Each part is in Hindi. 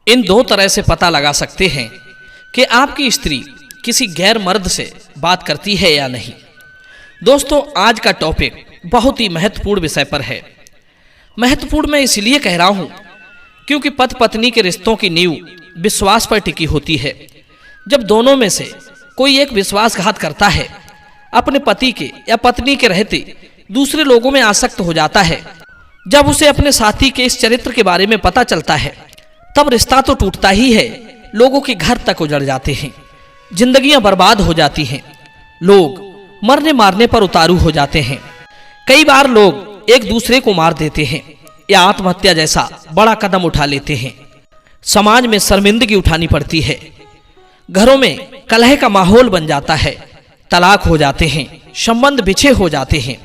इन दो तरह से पता लगा सकते हैं कि आपकी स्त्री किसी गैर मर्द से बात करती है या नहीं। दोस्तों, आज का टॉपिक बहुत ही महत्वपूर्ण विषय पर है। महत्वपूर्ण मैं इसलिए कह रहा हूं क्योंकि पति पत्नी के रिश्तों की नींव विश्वास पर टिकी होती है। जब दोनों में से कोई एक विश्वासघात करता है, अपने पति के या पत्नी के रहते दूसरे लोगों में आसक्त हो जाता है, जब उसे अपने साथी के इस चरित्र के बारे में पता चलता है, तब रिश्ता तो टूटता ही है, लोगों के घर तक उजड़ जाते हैं, जिंदगियां बर्बाद हो जाती हैं, लोग मरने मारने पर उतारू हो जाते हैं। कई बार लोग एक दूसरे को मार देते हैं या आत्महत्या जैसा बड़ा कदम उठा लेते हैं। समाज में शर्मिंदगी उठानी पड़ती है, घरों में कलह का माहौल बन जाता है, तलाक हो जाते हैं, संबंध बिछे हो जाते हैं।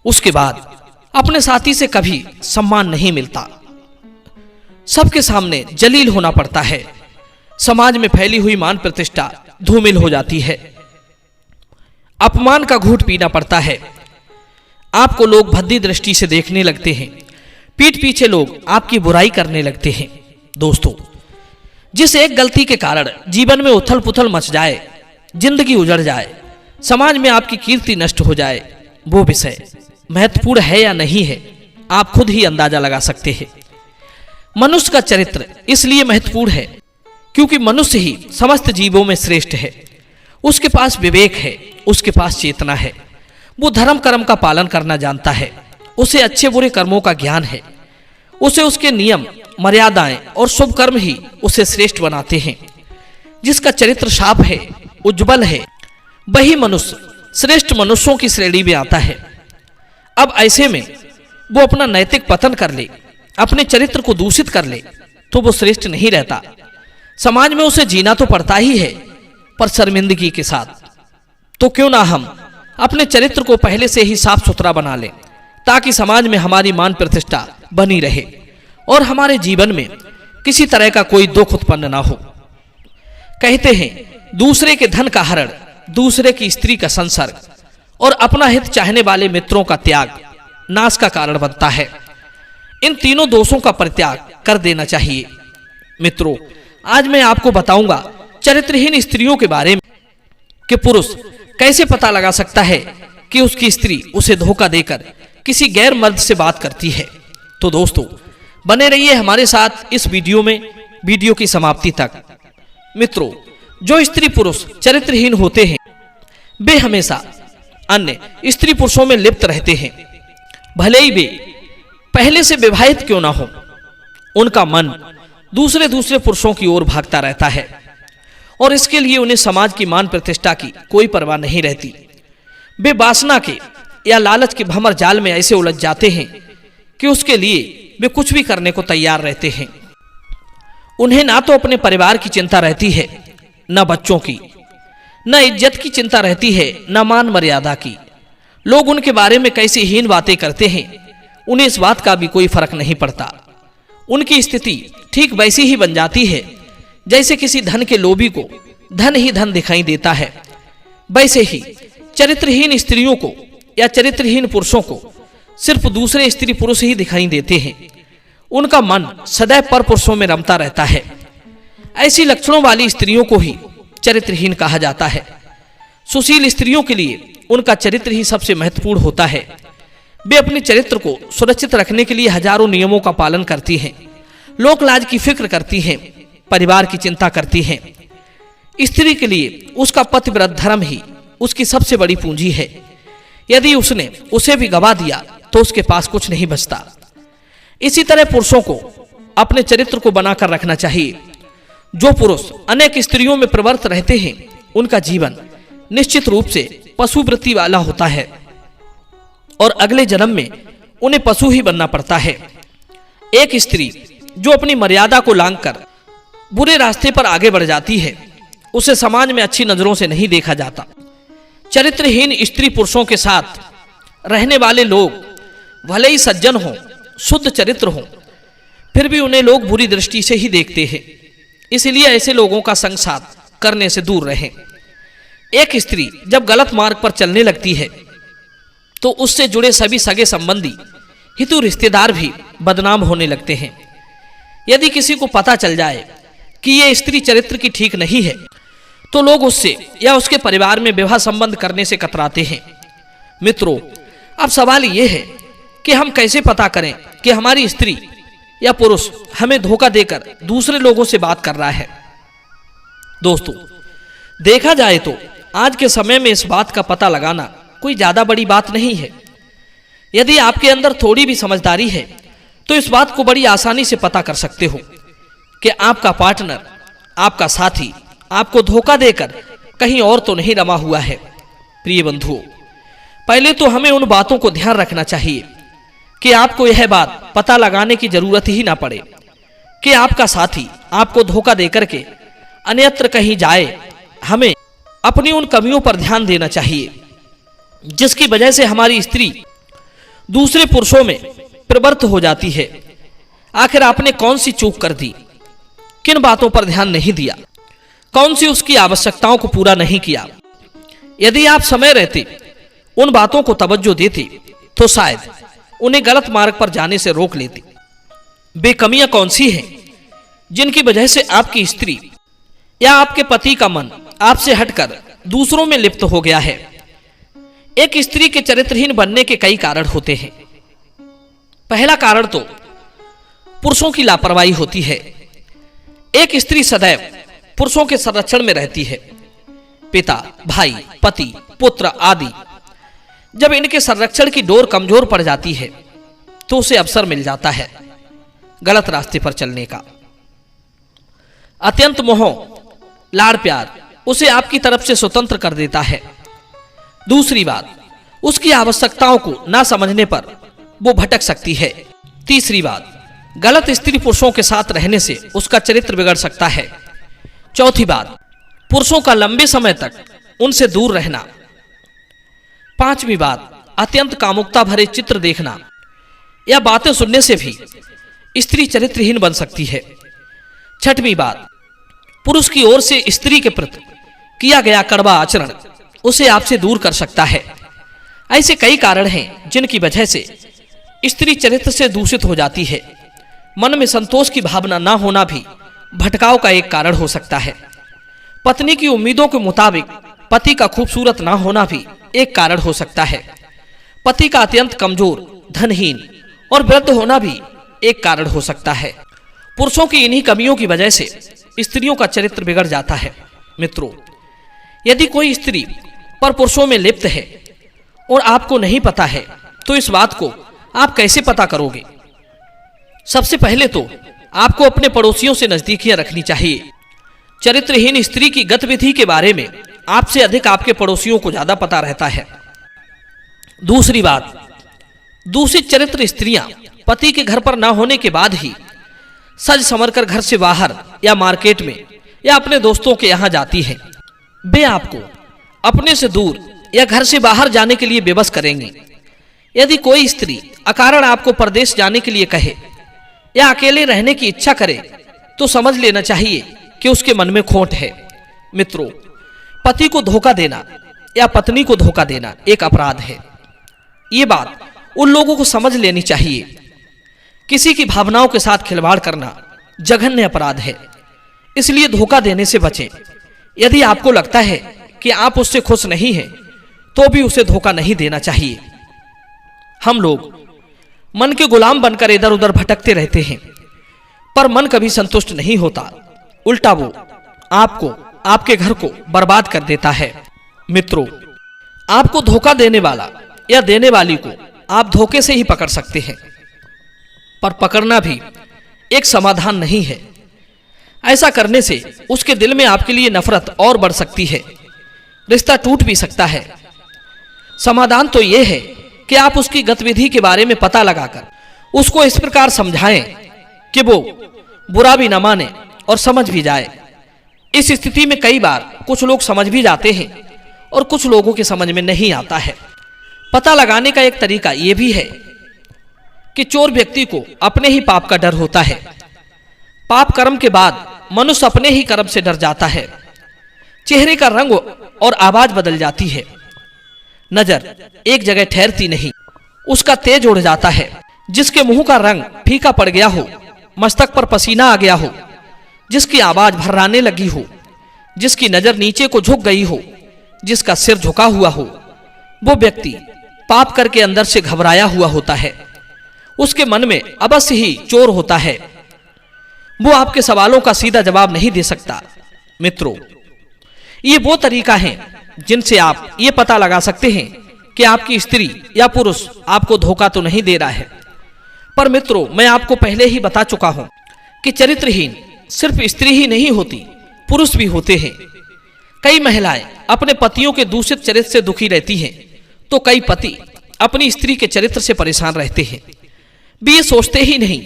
उसके बाद अपने साथी से कभी सम्मान नहीं मिलता, सबके सामने जलील होना पड़ता है, समाज में फैली हुई मान प्रतिष्ठा धूमिल हो जाती है, अपमान का घूंट पीना पड़ता है, आपको लोग भद्दी दृष्टि से देखने लगते हैं, पीठ पीछे लोग आपकी बुराई करने लगते हैं। दोस्तों, जिस एक गलती के कारण जीवन में उथल पुथल मच जाए, जिंदगी उजड़ जाए, समाज में आपकी कीर्ति नष्ट हो जाए, वो विषय महत्वपूर्ण है या नहीं है, आप खुद ही अंदाजा लगा सकते हैं। मनुष्य का चरित्र इसलिए महत्वपूर्ण है क्योंकि मनुष्य ही समस्त जीवों में श्रेष्ठ है। उसके पास विवेक है, उसके पास चेतना है, वो धर्म कर्म का पालन करना जानता है, उसे अच्छे बुरे कर्मों का ज्ञान है, उसे उसके नियम मर्यादाएं और शुभ कर्म ही उसे श्रेष्ठ बनाते हैं। जिसका चरित्र साफ है, उज्जवल है, वही मनुष्य श्रेष्ठ मनुष्यों की श्रेणी में आता है। अब ऐसे में वो अपना नैतिक पतन कर ले, अपने चरित्र को दूषित कर ले, तो वो श्रेष्ठ नहीं रहता। समाज में उसे जीना तो पड़ता ही है, पर शर्मिंदगी के साथ। तो क्यों ना हम अपने चरित्र को पहले से ही साफ सुथरा बना लें, ताकि समाज में हमारी मान प्रतिष्ठा बनी रहे और हमारे जीवन में किसी तरह का कोई दुख उत्पन्न ना हो। कहते हैं, दूसरे के धन का हरण, दूसरे की स्त्री का संसर्ग और अपना हित चाहने वाले मित्रों का त्याग नाश का कारण बनता है। इन तीनों दोषों का परित्याग कर देना चाहिए। मित्रों, आज मैं आपको बताऊंगा चरित्रहीन स्त्रियों के बारे में कि पुरुष कैसे पता लगा सकता है कि उसकी स्त्री उसे धोखा देकर किसी गैर मर्द से बात करती है। तो दोस्तों, बने रहिए हमारे साथ इस वीडियो में, वीडियो की समाप्ति तक। मित्रों, जो स्त्री पुरुष चरित्रहीन होते हैं, वे हमेशा अन्य स्त्री पुरुषों में लिप्त रहते हैं, भले ही वे पहले से विवाहित क्यों ना हो। उनका मन दूसरे पुरुषों की ओर भागता रहता है और इसके लिए उन्हें समाज की मान प्रतिष्ठा की कोई परवाह नहीं रहती। वे वासना के या लालच के भंवर जाल में ऐसे उलझ जाते हैं कि उसके लिए वे कुछ भी करने को तैयार रहते हैं। उन्हें ना तो अपने परिवार की चिंता रहती है, न बच्चों की, न इज्जत की चिंता रहती है, न मान मर्यादा की। लोग उनके बारे में कैसी हीन बातें करते हैं, उन्हें इस बात का भी कोई फर्क नहीं पड़ता। उनकी स्थिति ठीक वैसी ही बन जाती है जैसे किसी धन के लोभी को धन ही धन दिखाई देता है। वैसे ही चरित्रहीन स्त्रियों को या चरित्रहीन पुरुषों को सिर्फ दूसरे स्त्री पुरुष ही दिखाई देते हैं। उनका मन सदैव पर पुरुषों में रमता रहता है। ऐसी लक्षणों वाली स्त्रियों को ही चरित्रहीन कहा जाता है। सुशील स्त्रियों के लिए उनका चरित्र ही सबसे महत्वपूर्ण होता है। वे अपने चरित्र को सुरक्षित रखने के लिए हजारों नियमों का पालन करती हैं, लोक लाज की फिक्र करती हैं, परिवार की चिंता करती हैं। स्त्री के लिए उसका पतिव्रत धर्म ही उसकी सबसे बड़ी पूंजी है। यदि उसने उसे भी गवा दिया तो उसके पास कुछ नहीं बचता। इसी तरह पुरुषों को अपने चरित्र को बनाकर रखना चाहिए। जो पुरुष अनेक स्त्रियों में प्रवृत्त रहते हैं, उनका जीवन निश्चित रूप से पशु वृत्ति वाला होता है और अगले जन्म में उन्हें पशु ही बनना पड़ता है। एक स्त्री जो अपनी मर्यादा को लांघकर बुरे रास्ते पर आगे बढ़ जाती है, उसे समाज में अच्छी नजरों से नहीं देखा जाता। चरित्रहीन स्त्री पुरुषों के साथ रहने वाले लोग भले ही सज्जन हों, शुद्ध चरित्र हों, फिर भी उन्हें लोग बुरी दृष्टि से ही देखते हैं। इसलिए ऐसे लोगों का संग साथ करने से दूर रहें। एक स्त्री जब गलत मार्ग पर चलने लगती है तो उससे जुड़े सभी सगे संबंधी, हितु रिश्तेदार भी बदनाम होने लगते हैं। यदि किसी को पता चल जाए कि ये स्त्री चरित्र की ठीक नहीं है तो लोग उससे या उसके परिवार में विवाह संबंध करने से कतराते हैं। मित्रों, अब सवाल ये है कि हम कैसे पता करें कि हमारी स्त्री या पुरुष हमें धोखा देकर दूसरे लोगों से बात कर रहा है। दोस्तों, देखा जाए तो आज के समय में इस बात का पता लगाना कोई ज्यादा बड़ी बात नहीं है। यदि आपके अंदर थोड़ी भी समझदारी है तो इस बात को बड़ी आसानी से पता कर सकते हो कि आपका पार्टनर, आपका साथी आपको धोखा देकर कहीं और तो नहीं रमा हुआ है। प्रिय बंधुओं, पहले तो हमें उन बातों को ध्यान रखना चाहिए कि आपको यह बात पता लगाने की जरूरत ही ना पड़े कि आपका साथी आपको धोखा देकर के अन्यत्र कहीं जाए। हमें अपनी उन कमियों पर ध्यान देना चाहिए जिसकी वजह से हमारी स्त्री दूसरे पुरुषों में प्रवृत्त हो जाती है। आखिर आपने कौन सी चूक कर दी, किन बातों पर ध्यान नहीं दिया, कौन सी उसकी आवश्यकताओं को पूरा नहीं किया। यदि आप समय रहते उन बातों को तवज्जो देते तो शायद उन्हें गलत मार्ग पर जाने से रोक लेते। वे कमियां कौन सी हैं जिनकी वजह से आपकी स्त्री या आपके पति का मन आपसे हटकर दूसरों में लिप्त हो गया है। एक स्त्री के चरित्रहीन बनने के कई कारण होते हैं। पहला कारण तो पुरुषों की लापरवाही होती है। एक स्त्री सदैव पुरुषों के संरक्षण में रहती है। पिता, भाई, पति, पुत्र आदि जब इनके संरक्षण की डोर कमजोर पड़ जाती है तो उसे अवसर मिल जाता है गलत रास्ते पर चलने का। अत्यंत मोह, लाड़ प्यार उसे आपकी तरफ से स्वतंत्र कर देता है। दूसरी बात, उसकी आवश्यकताओं को ना समझने पर वो भटक सकती है। तीसरी बात, गलत स्त्री पुरुषों के साथ रहने से उसका चरित्र बिगड़ सकता है। चौथी बात, पुरुषों का लंबे समय तक उनसे दूर रहना। पांचवी बात, अत्यंत कामुकता भरे चित्र देखना या बातें सुनने से भी स्त्री चरित्रहीन बन सकती है। छठवीं बात, पुरुष की ओर से स्त्री के प्रति किया गया कड़वा आचरण उसे आपसे दूर कर सकता है। ऐसे कई कारण हैं जिनकी वजह से स्त्री चरित्र से दूषित हो जाती है। मन में संतोष की भावना ना होना भी भटकाव का एक कारण हो सकता है। पत्नी की उम्मीदों के मुताबिक पति का खूबसूरत ना होना भी एक कारण हो सकता है। पति का अत्यंत कमजोर, धनहीन और वृद्ध होना भी एक कारण हो सकता है। पुरुषों की इन्हीं कमियों की वजह से स्त्रियों का चरित्र बिगड़ जाता है। मित्रों, यदि कोई स्त्री पर पुरुषों में लिप्त है और आपको नहीं पता है तो इस बात को आप कैसे पता करोगे? सबसे पहले तो आपको अपने पड़ोसियों से नजदीकियां रखनी चाहिए। चरित्रहीन स्त्री की गतिविधि के बारे में आपसे अधिक आपके पड़ोसियों को ज्यादा पता रहता है। दूसरी बात, दूषित चरित्र स्त्रियां पति के घर पर ना होने के बाद ही सज संवरकर घर से बाहर या मार्केट में या अपने दोस्तों के यहां जाती हैं। वे आपको अपने से दूर या घर से बाहर जाने के लिए बेबस करेंगी। यदि कोई स्त्री अकारण आपको परदेश जाने के लिए कहे या अकेले रहने की इच्छा करे तो समझ लेना चाहिए कि उसके मन में खोट है। मित्रों, पति को धोखा देना या पत्नी को धोखा देना एक अपराध है। ये बात उन लोगों को समझ लेनी चाहिए। किसी की भावनाओं के साथ खिलवाड़ करना जघन्य अपराध है, इसलिए धोखा देने से बचें। यदि आपको लगता है कि आप उससे खुश नहीं हैं, तो भी उसे धोखा नहीं देना चाहिए। हम लोग मन के गुलाम बनकर इधर उधर भटकते रहते हैं, पर मन कभी संतुष्ट नहीं होता। उल्टा वो आपको, आपके घर को बर्बाद कर देता है। मित्रों, आपको धोखा देने वाला या देने वाली को आप धोखे से ही पकड़ सकते हैं, पर पकड़ना भी एक समाधान नहीं है। ऐसा करने से उसके दिल में आपके लिए नफरत और बढ़ सकती है, रिश्ता टूट भी सकता है। समाधान तो यह है कि आप उसकी गतिविधि के बारे में पता लगाकर उसको इस प्रकार समझाएं कि वो बुरा भी न माने और समझ भी जाए। इस स्थिति में कई बार कुछ लोग समझ भी जाते हैं और कुछ लोगों के समझ में नहीं आता है। पता लगाने का एक तरीका यह भी है कि चोर व्यक्ति को अपने ही पाप का डर होता है। पाप कर्म के बाद मनुष्य अपने ही कर्म से डर जाता है। चेहरे का रंग और आवाज बदल जाती है। नजर एक जगह ठहरती नहीं, उसका तेज उड़ जाता है। जिसके मुंह का रंग फीका पड़ गया हो मस्तक पर पसीना आ गया हो, जिसकी आवाज भर्राने लगी हो, जिसकी नजर नीचे को झुक गई हो, जिसका सिर झुका हुआ हो, वो व्यक्ति पाप करके अंदर से घबराया हुआ होता है। उसके मन में अवश्य ही चोर होता है। वो आपके सवालों का सीधा जवाब नहीं दे सकता। मित्रों, ये वो तरीका है जिनसे आप ये पता लगा सकते हैं कि आपकी स्त्री या पुरुष आपको धोखा तो नहीं दे रहा है। पर मित्रों, मैं आपको पहले ही बता चुका हूं कि चरित्रहीन सिर्फ स्त्री ही नहीं होती, पुरुष भी होते हैं। कई महिलाएं अपने पतियों के दूषित चरित्र से दुखी रहती हैं, तो कई पति अपनी स्त्री के चरित्र से परेशान रहते हैं। वे ये सोचते ही नहीं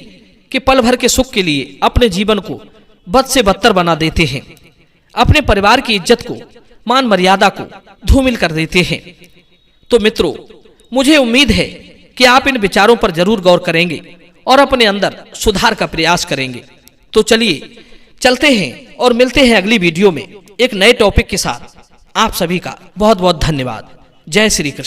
कि पल भर के सुख के लिए अपने जीवन को बद से बदतर बना देते हैं, अपने परिवार की इज्जत को, मान मर्यादा को धूमिल कर देते हैं। तो मित्रों, मुझे उम्मीद है कि आप इन विचारों पर जरूर गौर करेंगे और अपने अंदर सुधार का प्रयास करेंगे। तो चलिए चलते हैं और मिलते हैं अगली वीडियो में एक नए टॉपिक के साथ। आप सभी का बहुत बहुत धन्यवाद। जय श्री कृष्ण।